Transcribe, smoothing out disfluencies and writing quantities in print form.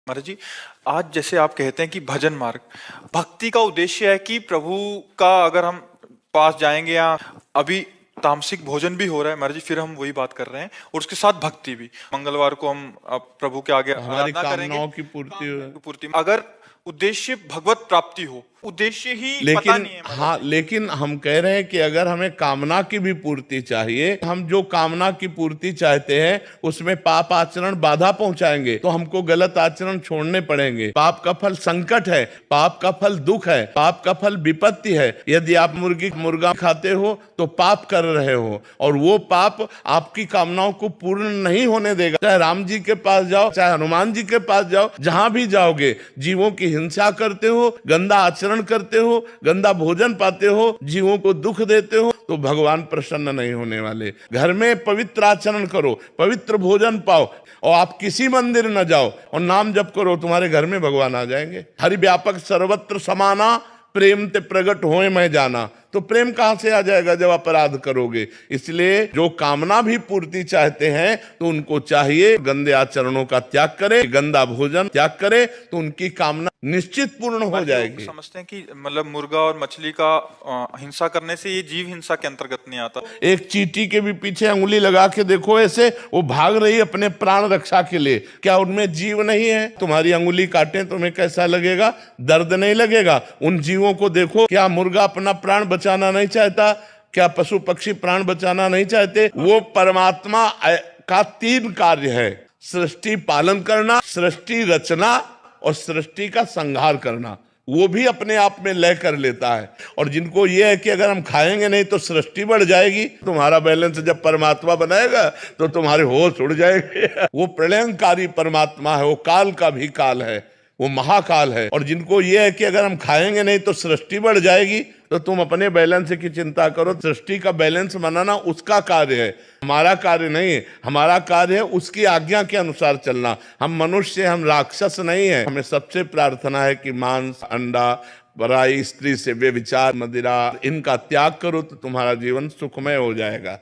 महाराज जी, आज जैसे आप कहते हैं कि भजन मार्ग, भक्ति का उद्देश्य है कि प्रभु का अगर हम पास जाएंगे, या अभी तामसिक भोजन भी हो रहा है महाराज जी, फिर हम वही बात कर रहे हैं, और उसके साथ भक्ति भी। मंगलवार को हम अब प्रभु के आगे हमारी आराधना करेंगे, कामनाओं की पूर्ति हो। पूर्ति। अगर उद्देश्य भगवत प्राप्ति हो, उद्देश्य ही पता लेकिन नहीं है महाराज हाँ, जी। लेकिन हम कह रहे हैं कि अगर हमें कामना की भी पूर्ति चाहिए, हम जो कामना की पूर्ति चाहते हैं उसमें पाप आचरण बाधा पहुंचाएंगे तो हमको गलत आचरण छोड़ने पड़ेंगे। पाप का फल संकट है, पाप का फल दुख है, पाप का फल विपत्ति है। यदि आप मुर्गा खाते हो तो पाप कर रहे हो, और वो पाप आपकी कामनाओं को पूर्ण नहीं होने देगा। चाहे राम जी के पास जाओ, चाहे हनुमान जी के पास जाओ, जहां भी जाओगे जीवों की हिंसा करते हो, गंदा आचरण करते हो, गंदा भोजन पाते हो, जीवों को दुख देते हो, तो भगवान प्रसन्न नहीं होने वाले। घर में पवित्र आचरण करो, पवित्र भोजन पाओ, और आप किसी मंदिर न जाओ और नाम जप करो, तुम्हारे घर में भगवान आ जाएंगे। हरि व्यापक सर्वत्र समाना, प्रेम ते प्रगट होए मैं जाना। तो प्रेम कहां से आ जाएगा जब अपराध करोगे। इसलिए जो कामना भी पूर्ति चाहते हैं तो उनको चाहिए गंदे आचरणों का त्याग करे, गंदा भोजन त्याग करे, तो उनकी कामना निश्चित पूर्ण हो जाएगी। समझते हैं कि मतलब मुर्गा और मछली का हिंसा करने से ये जीव हिंसा के अंतर्गत नहीं आता। एक चींटी के भी पीछे अंगुली लगा के देखो, ऐसे वो भाग रही है अपने प्राण रक्षा के लिए, क्या उनमें जीव नहीं है? तुम्हारी अंगुली काटे तुम्हें कैसा लगेगा? दर्द नहीं लगेगा? उन जीवों को देखो, क्या मुर्गा अपना प्राण बचाना नहीं चाहता? क्या पशु पक्षी प्राण बचाना नहीं चाहते? वो परमात्मा का तीन कार्य है, सृष्टि पालन करना, सृष्टि रचना और सृष्टि का संहार करना। वो भी अपने आप में लय कर लेता है। और जिनको ये है कि अगर हम खाएंगे नहीं तो सृष्टि बढ़ जाएगी, तुम्हारा बैलेंस जब परमात्मा बनाएगा तो तुम्हारे होश उड़ जाएंगे। वो प्रलयंकारी परमात्मा है, वो काल का भी काल है, वो महाकाल है। और जिनको ये है कि अगर हम खाएंगे नहीं तो सृष्टि बढ़ जाएगी, तो तुम अपने बैलेंस की चिंता करो। सृष्टि का बैलेंस बनाना उसका कार्य है, हमारा कार्य नहीं है। हमारा कार्य है उसकी आज्ञा के अनुसार चलना। हम मनुष्य, हम राक्षस नहीं है। हमें सबसे प्रार्थना है कि मांस, अंडा, पराई स्त्री से व्यभिचार, मदिरा, इनका त्याग करो तो तुम्हारा जीवन सुखमय हो जाएगा।